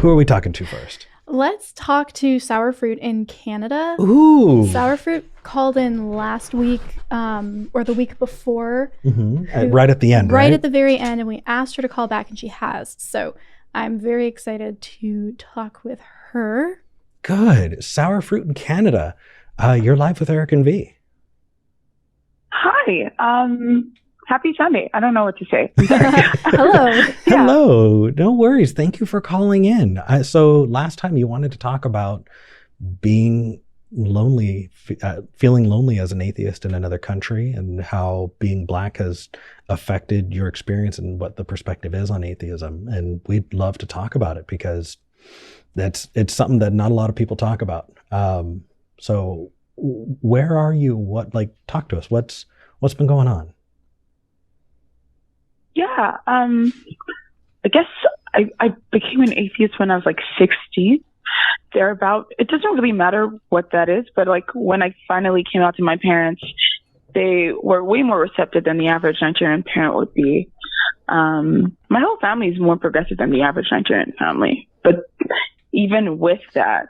Who are we talking to first? Let's talk to Sourfruit in Canada. Ooh. Sourfruit called in last week or the week before. Right at the end, right? Right at the very end, and we asked her to call back, and she has. So I'm very excited to talk with her. Good. Sourfruit in Canada. You're live with Eric and V. Hi. Happy Sunday. I don't know what to say. Hello. Hello. No worries. Thank you for calling in. So last time you wanted to talk about being lonely, feeling lonely as an atheist in another country, and how being Black has affected your experience and what the perspective is on atheism. And we'd love to talk about it because it's something that not a lot of people talk about. So where are you? Talk to us. What's been going on? Yeah. I guess I became an atheist when I was 60. It doesn't really matter what that is, but when I finally came out to my parents, they were way more receptive than the average Nigerian parent would be. My whole family is more progressive than the average Nigerian family. But even with that,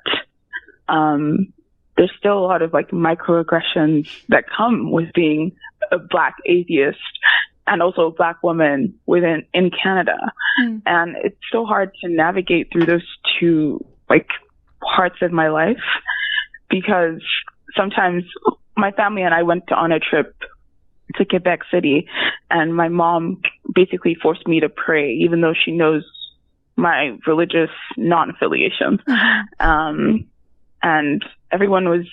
there's still a lot of microaggressions that come with being a Black atheist and also a Black woman in Canada. And it's so hard to navigate through those two parts of my life, because sometimes my family and I went on a trip to Quebec City, and my mom basically forced me to pray, even though she knows my religious non-affiliation. And everyone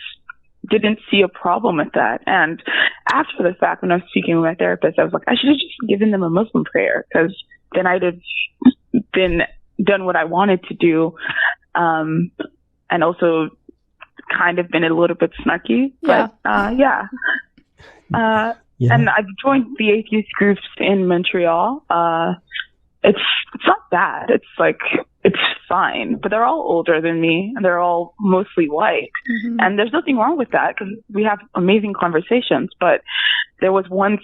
didn't see a problem with that. And after the fact, when I was speaking with my therapist, I was like, I should have just given them a Muslim prayer, because then I'd have done what I wanted to do. And also kind of been a little bit snarky. But yeah. And I've joined the atheist groups in Montreal. It's not bad. It's fine, but they're all older than me, and they're all mostly white. And there's nothing wrong with that, because we have amazing conversations. But there was once,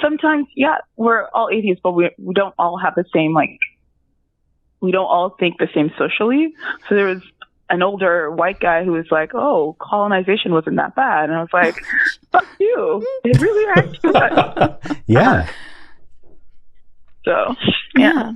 sometimes, we're all atheists, but we don't all have the same, we don't all think the same socially. So there was an older white guy who was like, oh, colonization wasn't that bad. And I was like, fuck you. It really actually was. Yeah. So, yeah.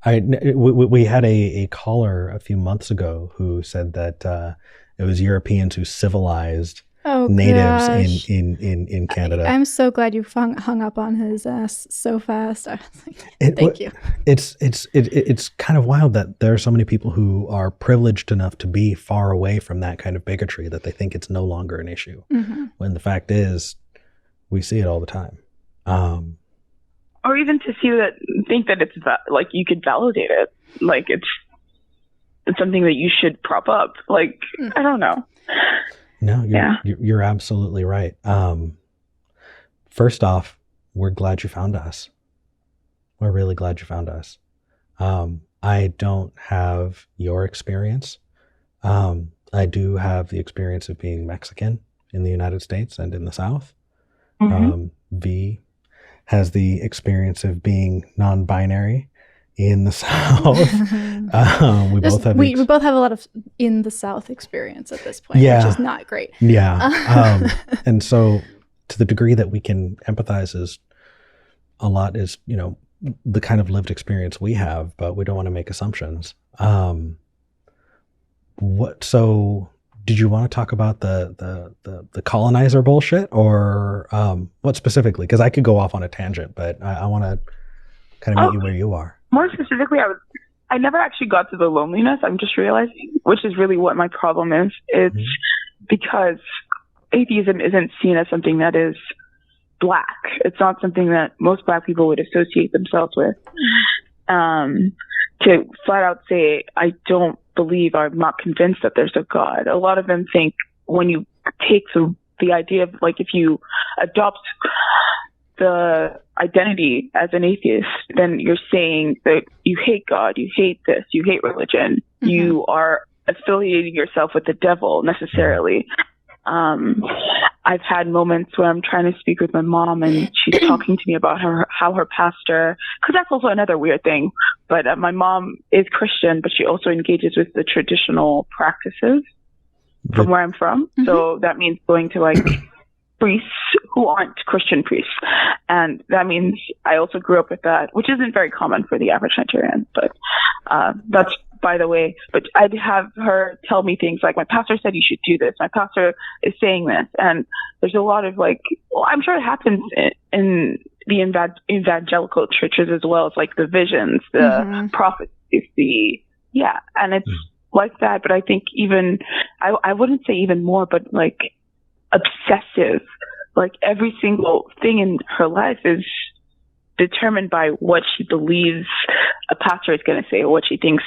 We had a caller a few months ago who said that it was Europeans who civilized natives in Canada. I'm so glad you hung up on his ass so fast. I was like, thank you. It's kind of wild that there are so many people who are privileged enough to be far away from that kind of bigotry that they think it's no longer an issue. When the fact is, we see it all the time. Or even to think that it's you could validate it. It's something that you should prop up. I don't know. No, you're absolutely right. First off, we're glad you found us. We're really glad you found us. I don't have your experience. I do have the experience of being Mexican in the United States and in the South. V has the experience of being non-binary in the South. We both have a lot of in the South experience at this point, which is not great. Yeah. And so to the degree that we can empathize is the kind of lived experience we have, but we don't want to make assumptions. So did you want to talk about the colonizer bullshit, or what specifically? Because I could go off on a tangent, but I want to kind of meet you where you are. More specifically, I never actually got to the loneliness. I'm just realizing, which is really what my problem is. It's because atheism isn't seen as something that is Black. It's not something that most Black people would associate themselves with. To flat out say, I don't believe, or I'm not convinced that there's a God. A lot of them think when you take the idea of if you adopt the identity as an atheist, then you're saying that you hate God, you hate this, you hate religion, you are affiliating yourself with the devil necessarily. I've had moments where I'm trying to speak with my mom and she's talking to me about how her pastor, because that's also another weird thing, but my mom is Christian, but she also engages with the traditional practices from where I'm from. Mm-hmm. So that means going to like priests who aren't Christian priests. And that means I also grew up with that, which isn't very common for the average Nigerian, but that's by the way. But I'd have her tell me things like, my pastor said you should do this. My pastor is saying this. And there's a lot of like, well, I'm sure it happens in the evangelical churches as well. It's like the visions, the prophecies, and it's like that. But I think even, I wouldn't say even more, but like obsessive. Like every single thing in her life is determined by what she believes a pastor is going to say, or what she thinks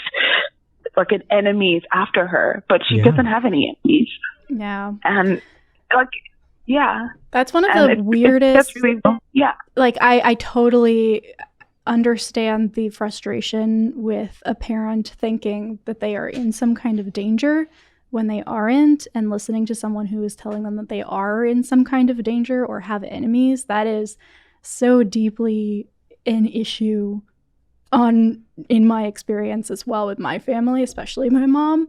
like an enemy is after her, but she doesn't have any enemies. Yeah. And like, that's one of the weirdest. That's really, Like I totally understand the frustration with a parent thinking that they are in some kind of danger when they aren't, and listening to someone who is telling them that they are in some kind of danger or have enemies. That is so deeply an issue in my experience as well with my family, especially my mom,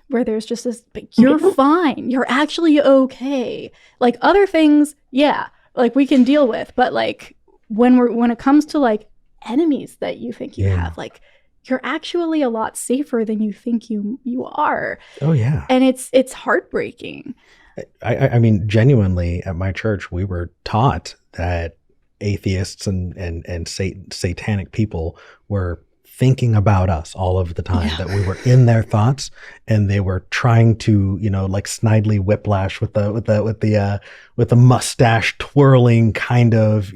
where there's just this, but you're fine, you're actually okay. Like other things, like we can deal with, but like when it comes to like enemies that you think you have, like you're actually a lot safer than you think you are. Oh yeah. And it's heartbreaking. I mean, genuinely at my church, we were taught that atheists and satanic people were thinking about us all of the time, that we were in their thoughts, and they were trying to, like Snidely Whiplash with the mustache twirling kind of,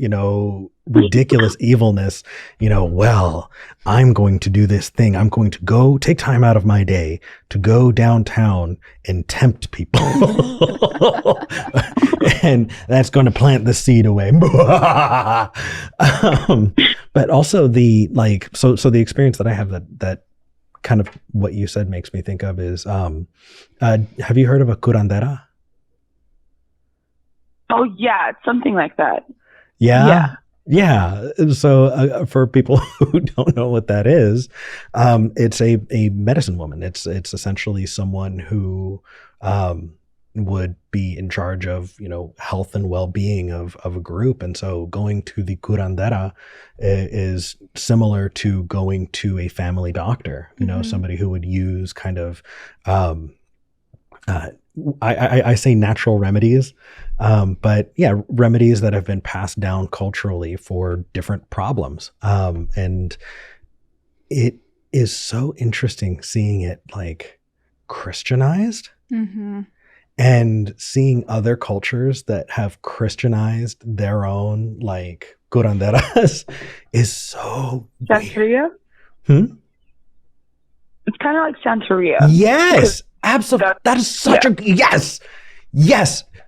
ridiculous evilness, well, I'm going to do this thing. I'm going to go take time out of my day to go downtown and tempt people. And that's going to plant the seed away. But also the so the experience that I have that kind of what you said makes me think of is, have you heard of a curandera? Oh yeah, it's something like that. Yeah. So for people who don't know what that is, it's a medicine woman. It's essentially someone who would be in charge of, health and well-being of a group. And so going to the curandera is similar to going to a family doctor, somebody who would use kind of, I say natural remedies, but remedies that have been passed down culturally for different problems. And it is so interesting seeing it like Christianized. And seeing other cultures that have Christianized their own like curanderas is so Santeria? weird. It's kind of like Santeria. Yes, absolutely. That is such a yes.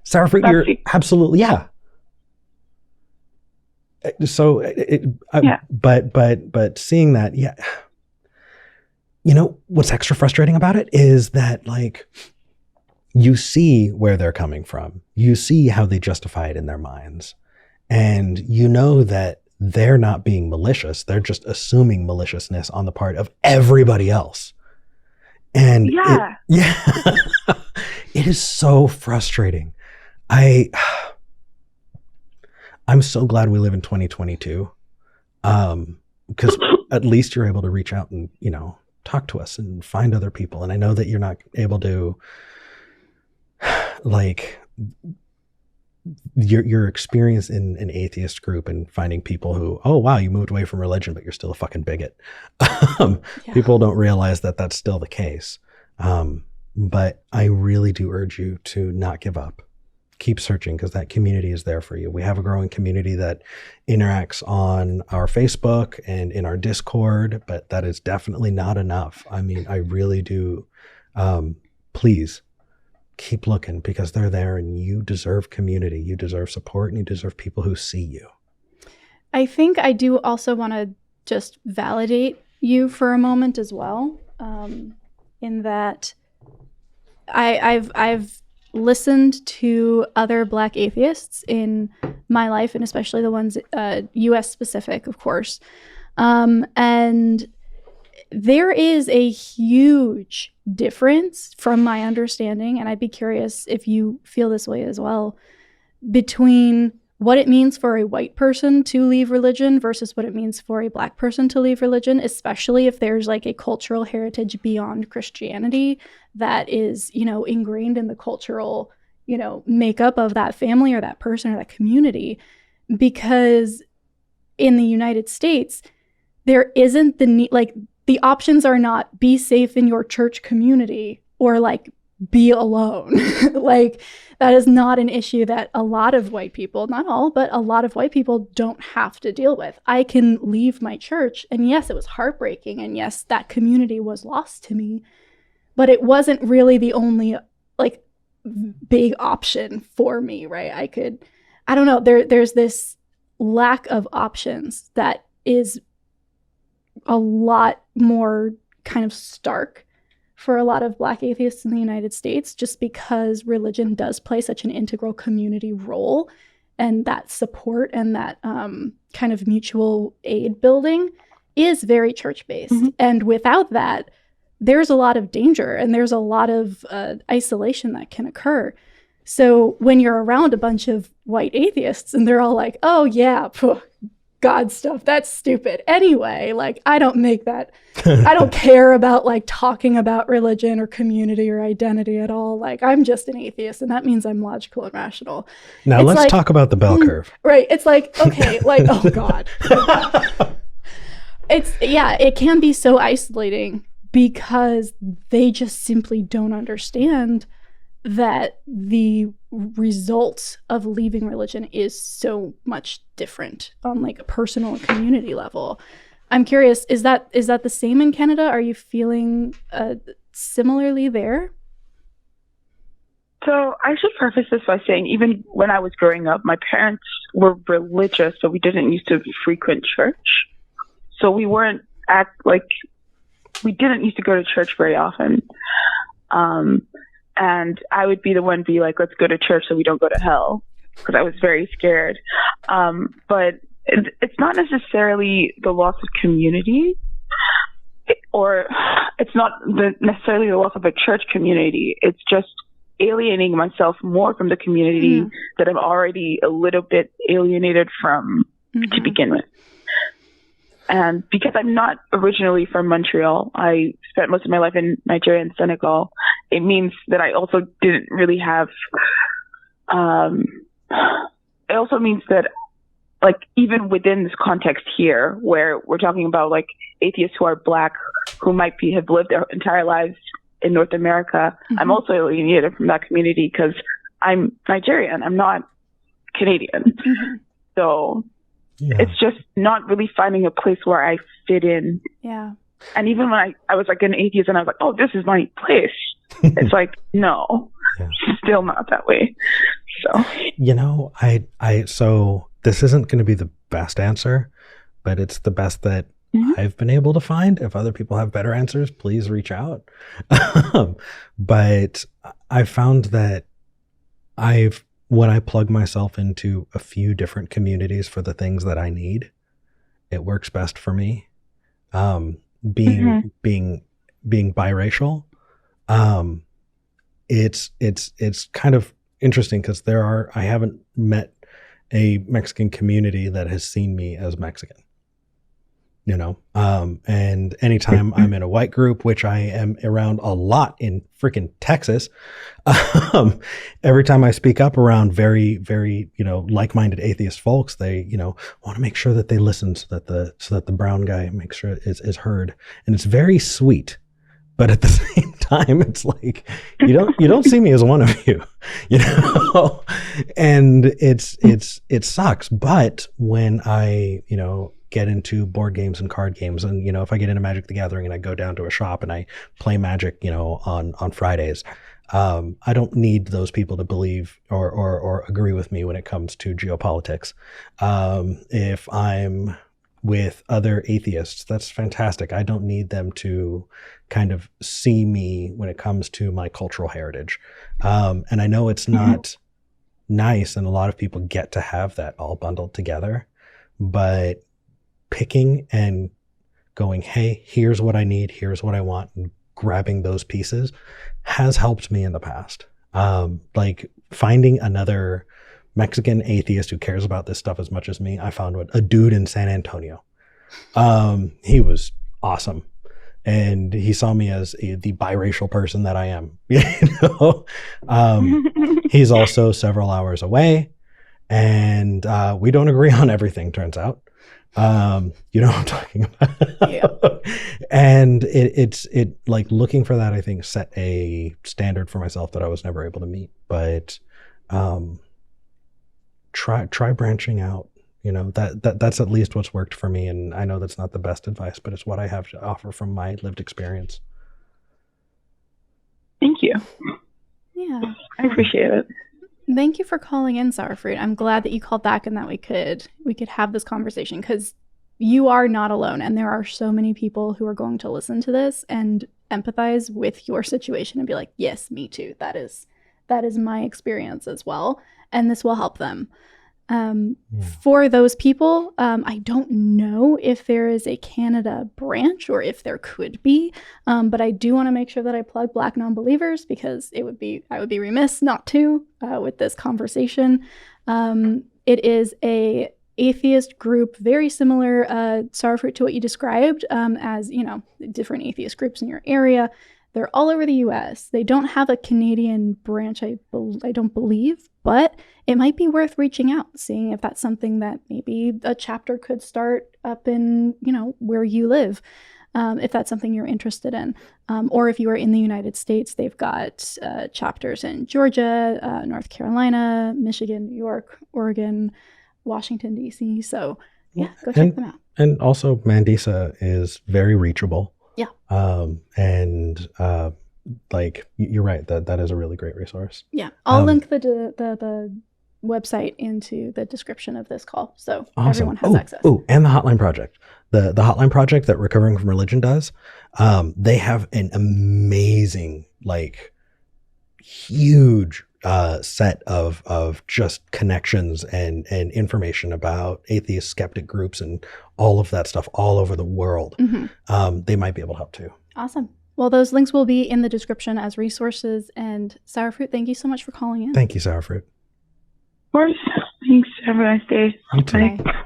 Sourfruit, you're absolutely So, but seeing that, what's extra frustrating about it is that like, you see where they're coming from. You see how they justify it in their minds. And you know that they're not being malicious. They're just assuming maliciousness on the part of everybody else. And it is so frustrating. I'm so glad we live in 2022. Because at least you're able to reach out and, talk to us and find other people. And I know that you're not able to, like, your experience in an atheist group and finding people who, oh wow, you moved away from religion, but you're still a fucking bigot. People don't realize that that's still the case. But I really do urge you to not give up. Keep searching, because that community is there for you. We have a growing community that interacts on our Facebook and in our Discord, but that is definitely not enough. I mean, I really do. Please keep looking, because they're there, and you deserve community. You deserve support, and you deserve people who see you. I think I do also want to just validate you for a moment as well, in that I've listened to other Black atheists in my life, and especially the ones US specific, of course. And there is a huge difference from my understanding, and I'd be curious if you feel this way as well, between what it means for a white person to leave religion versus what it means for a Black person to leave religion, especially if there's like a cultural heritage beyond Christianity that is, you know, ingrained in the cultural, you know, makeup of that family or that person or that community. Because in the United States, there isn't the need, like, the options are not be safe in your church community or like be alone. Like, that is not an issue that a lot of white people, not all, but a lot of white people don't have to deal with. I can leave my church, and yes, it was heartbreaking, and yes, that community was lost to me, but it wasn't really the only like big option for me, right? I don't know, there's this lack of options that is a lot more kind of stark for a lot of Black atheists in the United States, just because religion does play such an integral community role, and that support and that kind of mutual aid building is very church-based. Mm-hmm. And without that, there's a lot of danger and there's a lot of isolation that can occur. So when you're around a bunch of white atheists and they're all like, oh yeah, God stuff, that's stupid. Anyway, like, I don't make that, I don't care about like talking about religion or community or identity at all. Like, I'm just an atheist, and that means I'm logical and rational. Now let's like, talk about the bell curve. Right. It's like, okay, like, oh God. It can be so isolating because they just simply don't understand that the result of leaving religion is so much different on like a personal and community level. I'm curious, is that the same in Canada? Are you feeling similarly there? So I should preface this by saying, even when I was growing up, my parents were religious, so we didn't used to frequent church. So we didn't used to go to church very often. And I would be the one be like, let's go to church so we don't go to hell, because I was very scared. But it's not necessarily the loss of community, or it's not necessarily the loss of a church community. It's just alienating myself more from the community that I'm already a little bit alienated from to begin with. And because I'm not originally from Montreal, I spent most of my life in Nigeria and Senegal. It means that I also didn't really have, it also means that, like, even within this context here, where we're talking about like atheists who are Black, who might have lived their entire lives in North America, I'm also alienated from that community because I'm Nigerian. I'm not Canadian. So it's just not really finding a place where I fit in. Yeah. And even when I was like an atheist and I was like, oh, this is my place. It's like, no, still not that way. So, you know, so this isn't going to be the best answer, but it's the best that I've been able to find. If other people have better answers, please reach out. But I found that when I plug myself into a few different communities for the things that I need, it works best for me. Being biracial, it's kind of interesting because I haven't met a Mexican community that has seen me as Mexican. You know, and anytime I'm in a white group, which I am around a lot in freaking Texas, every time I speak up around very, very, you know, like-minded atheist folks, they, you know, want to make sure that they listen so that the brown guy makes sure is heard. And it's very sweet. But at the same time, it's like, you don't see me as one of you, you know, and it sucks. But when I, you know, get into board games and card games, and, you know, if I get into Magic the Gathering and I go down to a shop and I play Magic, you know, on Fridays, I don't need those people to believe or agree with me when it comes to geopolitics. If I'm with other atheists, that's fantastic. I don't need them to kind of see me when it comes to my cultural heritage. And I know it's not nice, and a lot of people get to have that all bundled together, but picking and going, hey, here's what I need, here's what I want, and grabbing those pieces has helped me in the past. Like finding another Mexican atheist who cares about this stuff as much as me. I found a dude in San Antonio. He was awesome. And he saw me as the biracial person that I am. He's also several hours away, and we don't agree on everything, turns out. You know what I'm talking about? Yeah. And it like looking for that, I think, set a standard for myself that I was never able to meet. But try branching out. You know, that's at least what's worked for me. And I know that's not the best advice, but it's what I have to offer from my lived experience. Thank you. Yeah. I appreciate it. Thank you for calling in, Sourfruit. I'm glad that you called back and that we could have this conversation, because you are not alone. And there are so many people who are going to listen to this and empathize with your situation and be like, yes, me too. That is my experience as well. And this will help them. For those people, I don't know if there is a Canada branch or if there could be, but I do want to make sure that I plug Black Nonbelievers, because I would be remiss not to with this conversation. It is a atheist group very similar, Sourfruit, to what you described, as, you know, different atheist groups in your area. They're all over the U.S. They don't have a Canadian branch, I don't believe, but it might be worth reaching out, seeing if that's something that maybe a chapter could start up in, you know, where you live, if that's something you're interested in. Or if you are in the United States, they've got chapters in Georgia, North Carolina, Michigan, New York, Oregon, Washington, D.C. So yeah, go check them out. And also Mandisa is very reachable. Yeah. Like you're right, that is a really great resource. Yeah. I'll link the website into the description of this call, so awesome. Everyone has access. Oh, and the Hotline Project. The Hotline Project that Recovering from Religion does, they have an amazing, like, huge set of just connections and information about atheist skeptic groups and all of that stuff all over the world. Mm-hmm. They might be able to help too. Awesome. Well, those links will be in the description as resources. And Sourfruit, thank you so much for calling in. Thank you, Sourfruit. Of course. Thanks. Have a nice day. You too. Bye.